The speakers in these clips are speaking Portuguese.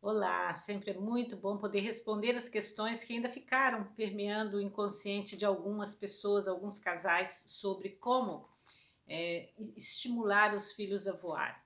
Olá, sempre é muito bom poder responder as questões que ainda ficaram permeando o inconsciente de algumas pessoas, alguns casais, sobre como estimular os filhos a voar.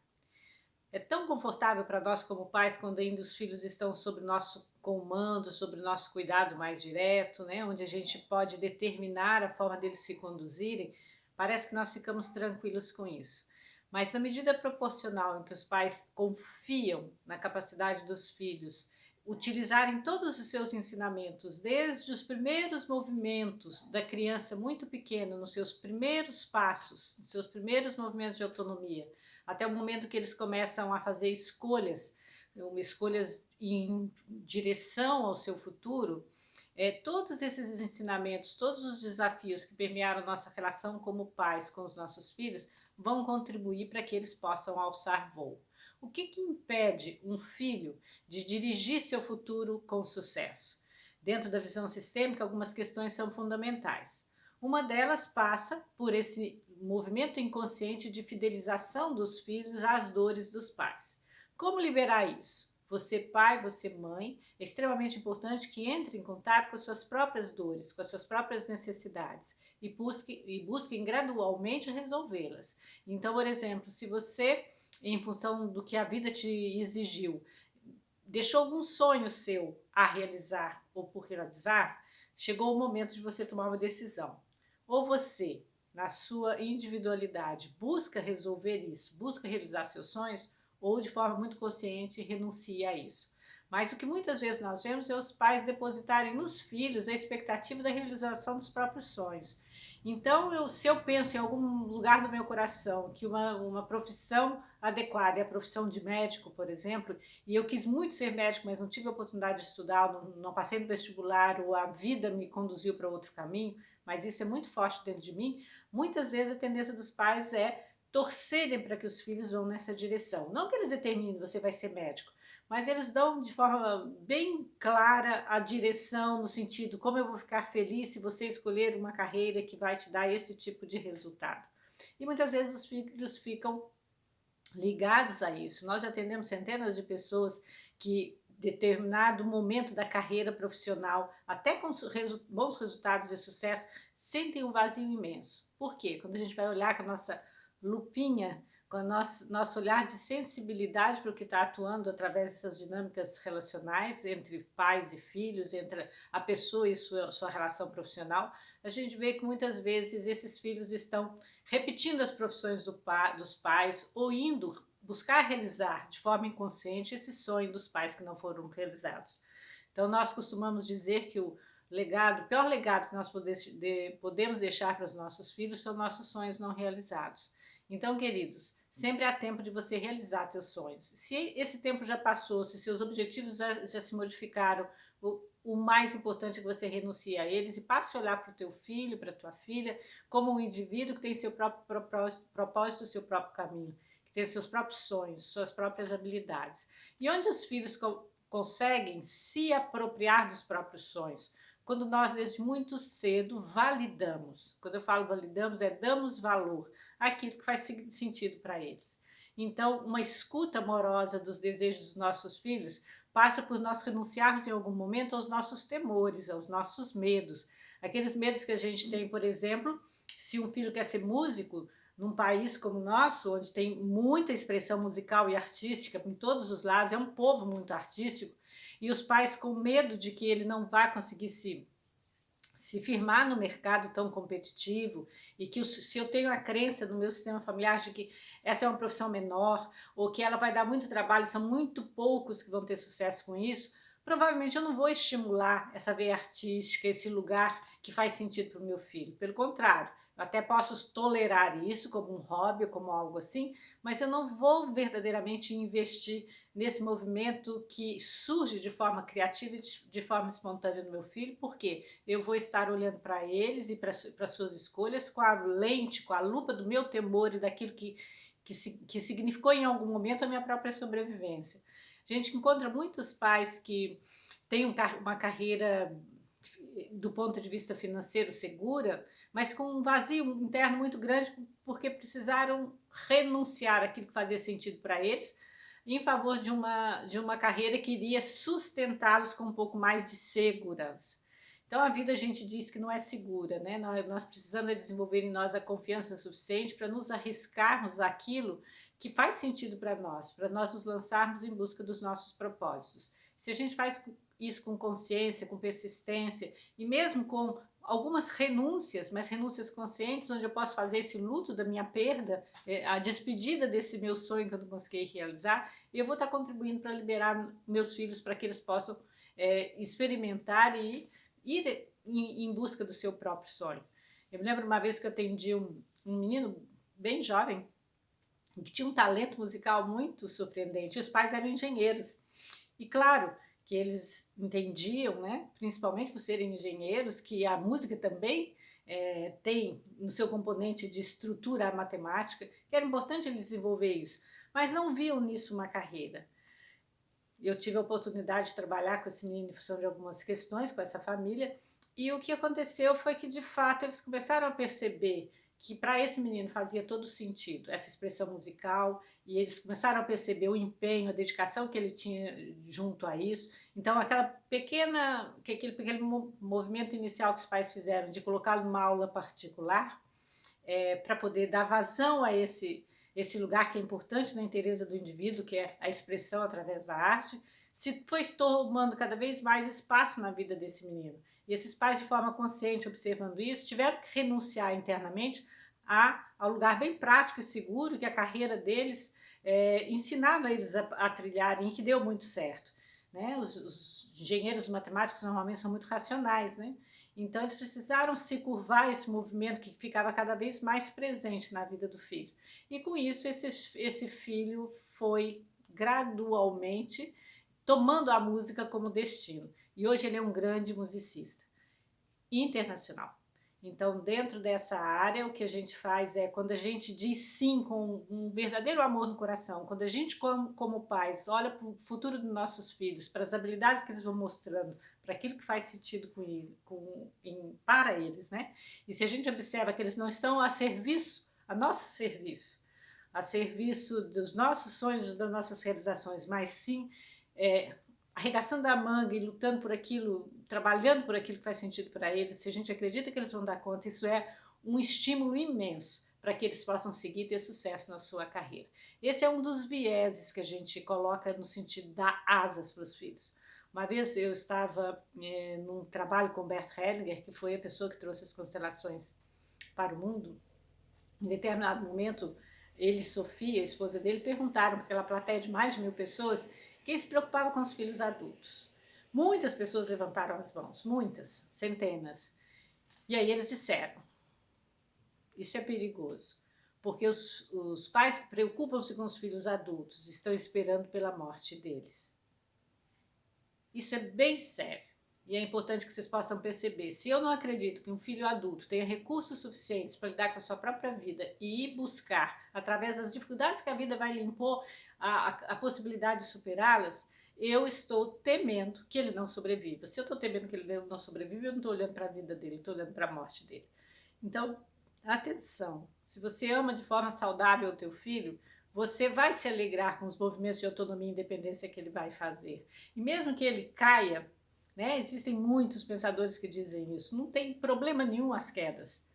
É tão confortável para nós como pais quando ainda os filhos estão sob nosso comando, sob nosso cuidado mais direto, né? Onde a gente pode determinar a forma deles se conduzirem. Parece que nós ficamos tranquilos com isso. Mas na medida proporcional em que os pais confiam na capacidade dos filhos utilizarem todos os seus ensinamentos, desde os primeiros movimentos da criança muito pequena, nos seus primeiros passos, nos seus primeiros movimentos de autonomia, até o momento que eles começam a fazer escolhas em direção ao seu futuro. Todos esses ensinamentos, todos os desafios que permearam nossa relação como pais com os nossos filhos vão contribuir para que eles possam alçar voo. O que impede um filho de dirigir seu futuro com sucesso? Dentro da visão sistêmica, algumas questões são fundamentais. Uma delas passa por esse movimento inconsciente de fidelização dos filhos às dores dos pais. Como liberar isso? Você, pai, você, mãe, é extremamente importante que entre em contato com as suas próprias dores, com as suas próprias necessidades e busquem gradualmente resolvê-las. Então, por exemplo, se você, em função do que a vida te exigiu, deixou algum sonho seu a realizar ou por realizar, chegou o momento de você tomar uma decisão. Ou você, na sua individualidade, busca resolver isso, busca realizar seus sonhos, ou de forma muito consciente renuncia a isso. Mas o que muitas vezes nós vemos é os pais depositarem nos filhos a expectativa da realização dos próprios sonhos. Então, se eu penso em algum lugar do meu coração que uma profissão adequada é a profissão de médico, por exemplo, e eu quis muito ser médico, mas não tive a oportunidade de estudar, não passei no vestibular, ou a vida me conduziu para outro caminho, mas isso é muito forte dentro de mim. Muitas vezes a tendência dos pais é torcerem para que os filhos vão nessa direção. Não que eles determinem você vai ser médico, mas eles dão de forma bem clara a direção, no sentido como eu vou ficar feliz se você escolher uma carreira que vai te dar esse tipo de resultado. E muitas vezes os filhos ficam ligados a isso. Nós já atendemos centenas de pessoas que determinado momento da carreira profissional, até com bons resultados e sucesso, sentem um vazio imenso. Por quê? Quando a gente vai olhar com a nossa lupinha, com o nosso olhar de sensibilidade para o que está atuando através dessas dinâmicas relacionais entre pais e filhos, entre a pessoa e sua relação profissional, a gente vê que muitas vezes esses filhos estão repetindo as profissões dos pais ou indo buscar realizar de forma inconsciente esse sonho dos pais que não foram realizados. Então nós costumamos dizer que o pior legado que nós podemos deixar para os nossos filhos são nossos sonhos não realizados. Então, queridos, sempre há tempo de você realizar seus sonhos. Se esse tempo já passou, se seus objetivos já se modificaram, o mais importante é que você renuncie a eles e passe a olhar para o teu filho, para a tua filha, como um indivíduo que tem seu próprio propósito, seu próprio caminho, que tem seus próprios sonhos, suas próprias habilidades. E onde os filhos conseguem se apropriar dos próprios sonhos? Quando nós, desde muito cedo, validamos. Quando eu falo validamos, damos valor àquilo que faz sentido para eles. Então, uma escuta amorosa dos desejos dos nossos filhos passa por nós renunciarmos em algum momento aos nossos temores, aos nossos medos. Aqueles medos que a gente tem, por exemplo, se um filho quer ser músico, num país como o nosso, onde tem muita expressão musical e artística em todos os lados, é um povo muito artístico, e os pais com medo de que ele não vai conseguir se firmar no mercado tão competitivo, e que se eu tenho a crença no meu sistema familiar de que essa é uma profissão menor, ou que ela vai dar muito trabalho, são muito poucos que vão ter sucesso com isso, provavelmente eu não vou estimular essa veia artística, esse lugar que faz sentido para o meu filho. Pelo contrário, eu até posso tolerar isso como um hobby, como algo assim, mas eu não vou verdadeiramente investir nesse movimento que surge de forma criativa e de forma espontânea no meu filho, porque eu vou estar olhando para eles e para suas escolhas com a lente, com a lupa do meu temor e daquilo que significou em algum momento a minha própria sobrevivência. A gente encontra muitos pais que têm uma carreira do ponto de vista financeiro segura, mas com um vazio interno muito grande porque precisaram renunciar àquilo que fazia sentido para eles, em favor de uma carreira que iria sustentá-los com um pouco mais de segurança. Então a vida a gente diz que não é segura, né? Nós precisamos desenvolver em nós a confiança suficiente para nos arriscarmos aquilo que faz sentido para nós nos lançarmos em busca dos nossos propósitos. Se a gente faz isso com consciência, com persistência e mesmo com algumas renúncias, mas renúncias conscientes, onde eu posso fazer esse luto da minha perda, a despedida desse meu sonho que eu não consegui realizar, e eu vou estar contribuindo para liberar meus filhos para que eles possam experimentar e ir em busca do seu próprio sonho. Eu me lembro uma vez que eu atendi um menino bem jovem, que tinha um talento musical muito surpreendente. Os pais eram engenheiros. E claro que eles entendiam, né, principalmente por serem engenheiros, que a música também tem no seu componente de estrutura a matemática, que era importante eles desenvolver isso, mas não viam nisso uma carreira. Eu tive a oportunidade de trabalhar com esse menino em função de algumas questões com essa família, e o que aconteceu foi que, de fato, eles começaram a perceber que para esse menino fazia todo sentido essa expressão musical, e eles começaram a perceber o empenho, a dedicação que ele tinha junto a isso. Então, aquele pequeno movimento inicial que os pais fizeram de colocá-lo numa aula particular, para poder dar vazão a esse lugar que é importante na inteireza do indivíduo, que é a expressão através da arte, se foi tomando cada vez mais espaço na vida desse menino. E esses pais, de forma consciente, observando isso, tiveram que renunciar internamente ao lugar bem prático e seguro que a carreira deles ensinava eles a trilharem, e que deu muito certo. Né? Os engenheiros matemáticos normalmente são muito racionais, né? Então eles precisaram se curvar a esse movimento que ficava cada vez mais presente na vida do filho. E com isso esse filho foi gradualmente tomando a música como destino. E hoje ele é um grande musicista internacional. Então, dentro dessa área, o que a gente faz é, quando a gente diz sim com um verdadeiro amor no coração, quando a gente, como pais, olha para o futuro dos nossos filhos, para as habilidades que eles vão mostrando, para aquilo que faz sentido para eles, né? E se a gente observa que eles não estão a serviço, a nosso serviço, a serviço dos nossos sonhos, das nossas realizações, mas sim arregaçando a manga e lutando por aquilo, trabalhando por aquilo que faz sentido para eles, se a gente acredita que eles vão dar conta, isso é um estímulo imenso para que eles possam seguir e ter sucesso na sua carreira. Esse é um dos vieses que a gente coloca no sentido de dar asas para os filhos. Uma vez eu estava num trabalho com Bert Hellinger, que foi a pessoa que trouxe as constelações para o mundo. Em determinado momento, ele e Sofia, a esposa dele, perguntaram para aquela plateia de mais de 1000 pessoas quem se preocupava com os filhos adultos. Muitas pessoas levantaram as mãos, muitas, centenas. E aí eles disseram, isso é perigoso, porque os pais que preocupam-se com os filhos adultos estão esperando pela morte deles. Isso é bem sério. E é importante que vocês possam perceber, se eu não acredito que um filho adulto tenha recursos suficientes para lidar com a sua própria vida e ir buscar, através das dificuldades que a vida vai lhe impor, a possibilidade de superá-las, eu estou temendo que ele não sobreviva. Se eu estou temendo que ele não sobreviva, eu não estou olhando para a vida dele, estou olhando para a morte dele. Então, atenção, se você ama de forma saudável o teu filho, você vai se alegrar com os movimentos de autonomia e independência que ele vai fazer. E mesmo que ele caia, né, existem muitos pensadores que dizem isso, não tem problema nenhum as quedas.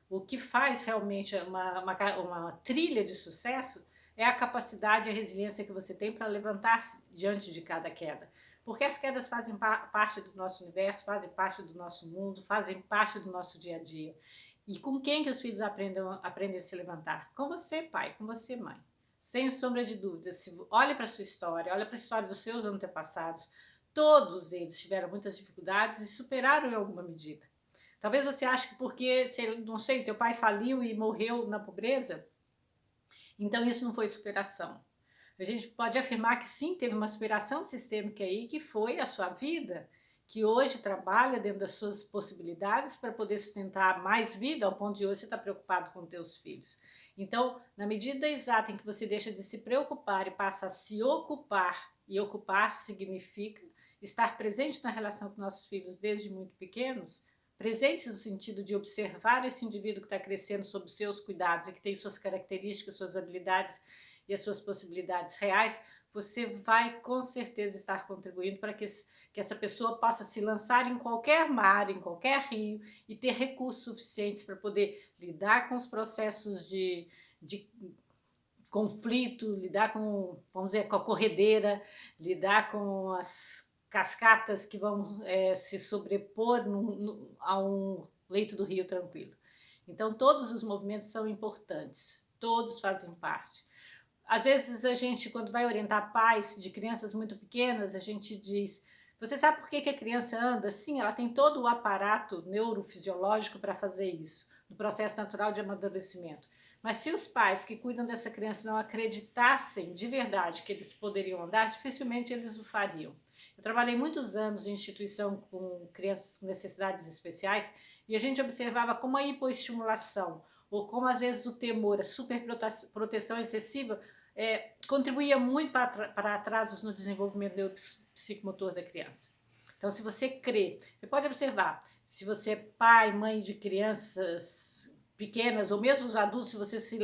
O que faz realmente uma trilha de sucesso é a capacidade e a resiliência que você tem para levantar-se diante de cada queda. Porque as quedas fazem parte do nosso universo, fazem parte do nosso mundo, fazem parte do nosso dia a dia. E com quem que os filhos aprendem a se levantar? Com você, pai, com você, mãe. Sem sombra de dúvidas. Olhe para a sua história, olhe para a história dos seus antepassados. Todos eles tiveram muitas dificuldades e superaram em alguma medida. Talvez você ache que porque, não sei, teu pai faliu e morreu na pobreza, então isso não foi superação. A gente pode afirmar que sim, teve uma superação sistêmica aí, que foi a sua vida, que hoje trabalha dentro das suas possibilidades para poder sustentar mais vida, ao ponto de hoje você estar preocupado com teus filhos. Então, na medida exata em que você deixa de se preocupar e passa a se ocupar, e ocupar significa estar presente na relação com nossos filhos desde muito pequenos, presentes no sentido de observar esse indivíduo que está crescendo sob os seus cuidados e que tem suas características, suas habilidades e as suas possibilidades reais, você vai com certeza estar contribuindo para que essa pessoa possa se lançar em qualquer mar, em qualquer rio e ter recursos suficientes para poder lidar com os processos de conflito, lidar com, vamos dizer, com a corredeira, lidar com as cascatas que vão se sobrepor a um leito do rio tranquilo. Então, todos os movimentos são importantes, todos fazem parte. Às vezes a gente, quando vai orientar pais de crianças muito pequenas, a gente diz: você sabe por que a criança anda? Sim, ela tem todo o aparato neurofisiológico para fazer isso, no processo natural de amadurecimento. Mas se os pais que cuidam dessa criança não acreditassem de verdade que eles poderiam andar, dificilmente eles o fariam. Eu trabalhei muitos anos em instituição com crianças com necessidades especiais e a gente observava como a hipoestimulação ou como às vezes o temor, a superproteção excessiva contribuía muito para atrasos no desenvolvimento neuropsicomotor da criança. Então, se você crê, você pode observar, se você é pai, mãe de crianças pequenas, ou mesmo os adultos, se você se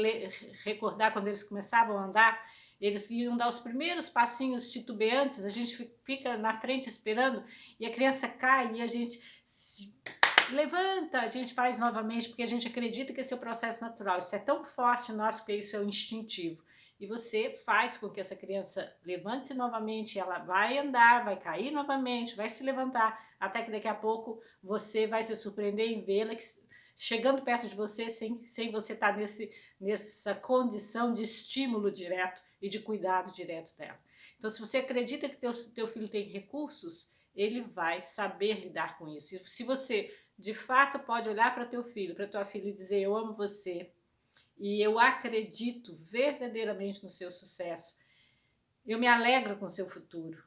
recordar quando eles começavam a andar, eles iam dar os primeiros passinhos titubeantes, a gente fica na frente esperando, e a criança cai, e a gente se levanta, a gente faz novamente, porque a gente acredita que esse é o processo natural. Isso é tão forte nosso, porque isso é o instintivo. E você faz com que essa criança levante-se novamente, ela vai andar, vai cair novamente, vai se levantar, até que daqui a pouco você vai se surpreender em vê-la chegando perto de você sem você estar nessa condição de estímulo direto e de cuidado direto dela. Então, se você acredita que teu filho tem recursos, ele vai saber lidar com isso. E se você, de fato, pode olhar para teu filho, para tua filha e dizer: eu amo você, e eu acredito verdadeiramente no seu sucesso, eu me alegro com o seu futuro,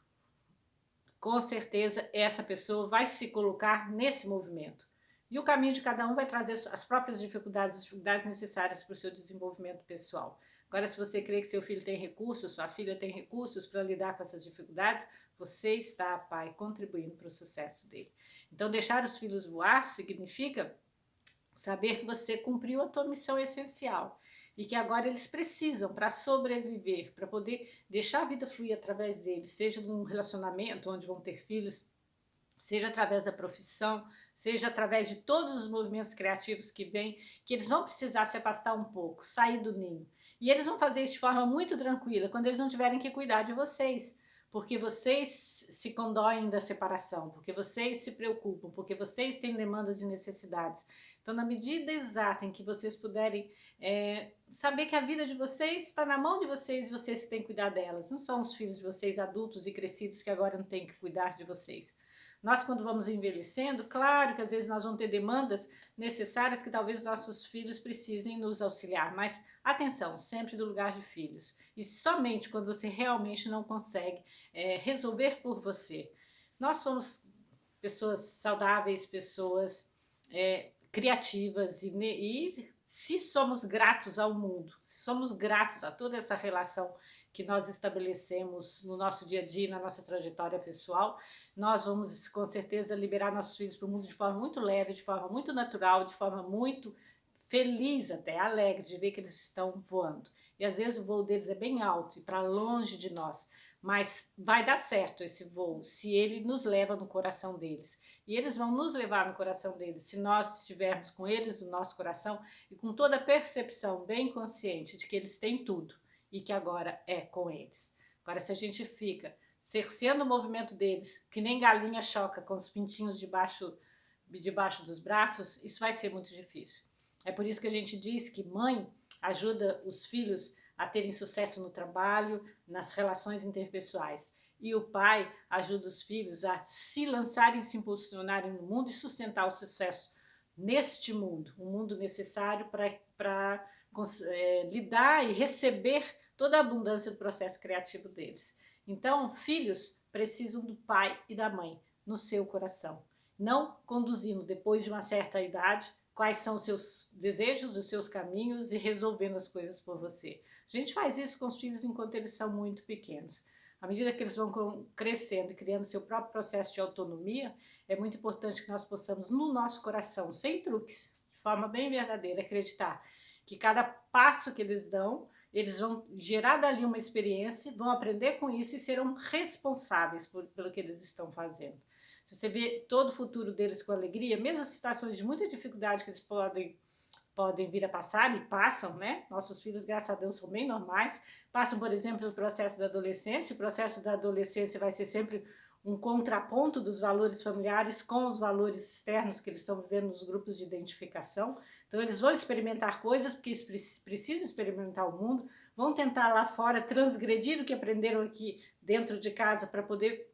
com certeza essa pessoa vai se colocar nesse movimento. E o caminho de cada um vai trazer as próprias dificuldades, as dificuldades necessárias para o seu desenvolvimento pessoal. Agora, se você crê que seu filho tem recursos, sua filha tem recursos para lidar com essas dificuldades, você está, pai, contribuindo para o sucesso dele. Então, deixar os filhos voar significa saber que você cumpriu a tua missão essencial e que agora eles precisam, para sobreviver, para poder deixar a vida fluir através deles, seja num relacionamento onde vão ter filhos, seja através da profissão, seja através de todos os movimentos criativos que vêm, que eles vão precisar se afastar um pouco, sair do ninho. E eles vão fazer isso de forma muito tranquila, quando eles não tiverem que cuidar de vocês, porque vocês se condoem da separação, porque vocês se preocupam, porque vocês têm demandas e necessidades. Então, na medida exata em que vocês puderem saber que a vida de vocês está na mão de vocês e vocês têm que cuidar delas. Não são os filhos de vocês adultos e crescidos que agora não têm que cuidar de vocês. Nós, quando vamos envelhecendo, claro que às vezes nós vamos ter demandas necessárias que talvez nossos filhos precisem nos auxiliar, mas atenção, sempre do lugar de filhos. E somente quando você realmente não consegue resolver por você. Nós somos pessoas saudáveis, pessoas criativas e se somos gratos ao mundo, se somos gratos a toda essa relação que nós estabelecemos no nosso dia a dia, na nossa trajetória pessoal, nós vamos com certeza liberar nossos filhos para o mundo de forma muito leve, de forma muito natural, de forma muito feliz até, alegre de ver que eles estão voando. E às vezes o voo deles é bem alto e para longe de nós, mas vai dar certo esse voo se ele nos leva no coração deles. E eles vão nos levar no coração deles se nós estivermos com eles no nosso coração e com toda a percepção bem consciente de que eles têm tudo e que agora é com eles. Agora, se a gente fica cerceando o movimento deles, que nem galinha choca com os pintinhos debaixo dos braços, isso vai ser muito difícil. É por isso que a gente diz que mãe ajuda os filhos a terem sucesso no trabalho, nas relações interpessoais. E o pai ajuda os filhos a se lançarem, se impulsionarem no mundo e sustentar o sucesso neste mundo, um mundo necessário para lidar e receber toda a abundância do processo criativo deles. Então, filhos precisam do pai e da mãe no seu coração, não conduzindo depois de uma certa idade quais são os seus desejos, os seus caminhos e resolvendo as coisas por você. A gente faz isso com os filhos enquanto eles são muito pequenos. À medida que eles vão crescendo e criando seu próprio processo de autonomia, é muito importante que nós possamos, no nosso coração, sem truques, de forma bem verdadeira, acreditar que cada passo que eles dão, eles vão gerar dali uma experiência, vão aprender com isso e serão responsáveis pelo que eles estão fazendo. Se você vê todo o futuro deles com alegria, mesmo as situações de muita dificuldade que eles podem vir a passar e passam, né? Nossos filhos, graças a Deus, são bem normais. Passam, por exemplo, pelo processo da adolescência. O processo da adolescência vai ser sempre um contraponto dos valores familiares com os valores externos que eles estão vivendo nos grupos de identificação. Então, eles vão experimentar coisas, porque eles precisam experimentar o mundo, vão tentar lá fora transgredir o que aprenderam aqui dentro de casa para poder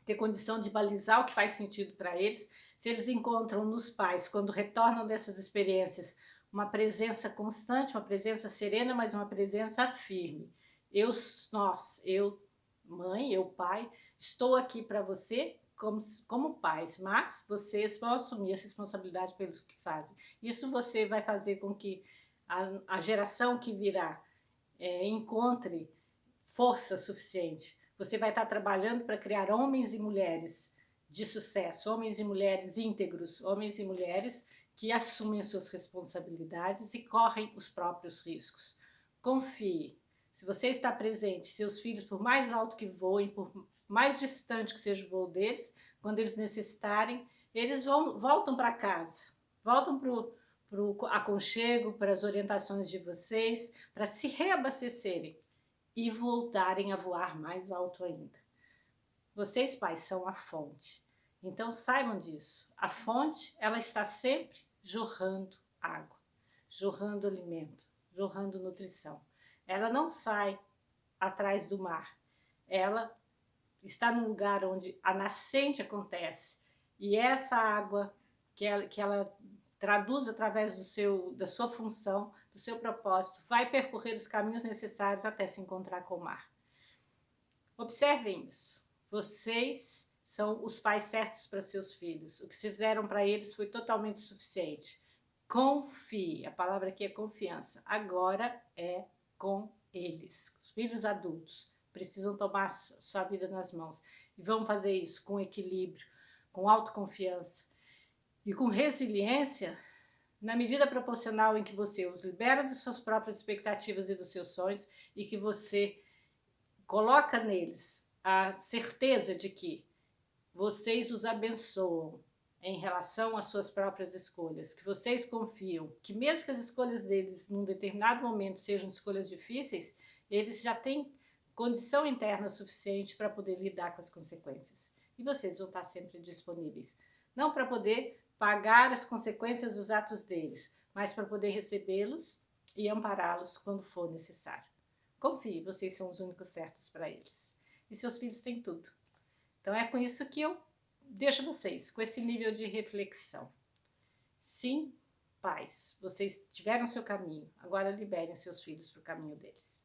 ter condição de balizar o que faz sentido para eles. Se eles encontram nos pais, quando retornam dessas experiências, uma presença constante, uma presença serena, mas uma presença firme. Eu, mãe, eu, pai, estou aqui para você como pais, mas vocês vão assumir a responsabilidade pelos que fazem. Isso você vai fazer com que a geração que virá encontre força suficiente. Você vai estar trabalhando para criar homens e mulheres de sucesso, homens e mulheres íntegros, homens e mulheres que assumem as suas responsabilidades e correm os próprios riscos. Confie. Se você está presente, seus filhos, por mais alto que voem, por mais distante que seja o voo deles, quando eles necessitarem, eles voltam para casa, voltam para o aconchego, para as orientações de vocês, para se reabastecerem e voltarem a voar mais alto ainda. Vocês, pais, são a fonte. Então saibam disso. A fonte, ela está sempre jorrando água, jorrando alimento, jorrando nutrição. Ela não sai atrás do mar. Ela está num lugar onde a nascente acontece. E essa água que ela traduz através da sua função, do seu propósito, vai percorrer os caminhos necessários até se encontrar com o mar. Observem isso. Vocês são os pais certos para seus filhos. O que vocês deram para eles foi totalmente suficiente. Confie. A palavra aqui é confiança. Agora é com eles. Os filhos adultos precisam tomar sua vida nas mãos. E vão fazer isso com equilíbrio, com autoconfiança e com resiliência, na medida proporcional em que você os libera de suas próprias expectativas e dos seus sonhos e que você coloca neles a certeza de que vocês os abençoam em relação às suas próprias escolhas, que vocês confiam, que mesmo que as escolhas deles num determinado momento sejam escolhas difíceis, eles já têm condição interna suficiente para poder lidar com as consequências. E vocês vão estar sempre disponíveis. Não para poder pagar as consequências dos atos deles, mas para poder recebê-los e ampará-los quando for necessário. Confie, vocês são os únicos certos para eles. E seus filhos têm tudo. Então é com isso que eu deixo vocês, com esse nível de reflexão. Sim, pais, vocês tiveram seu caminho, agora liberem seus filhos para o caminho deles.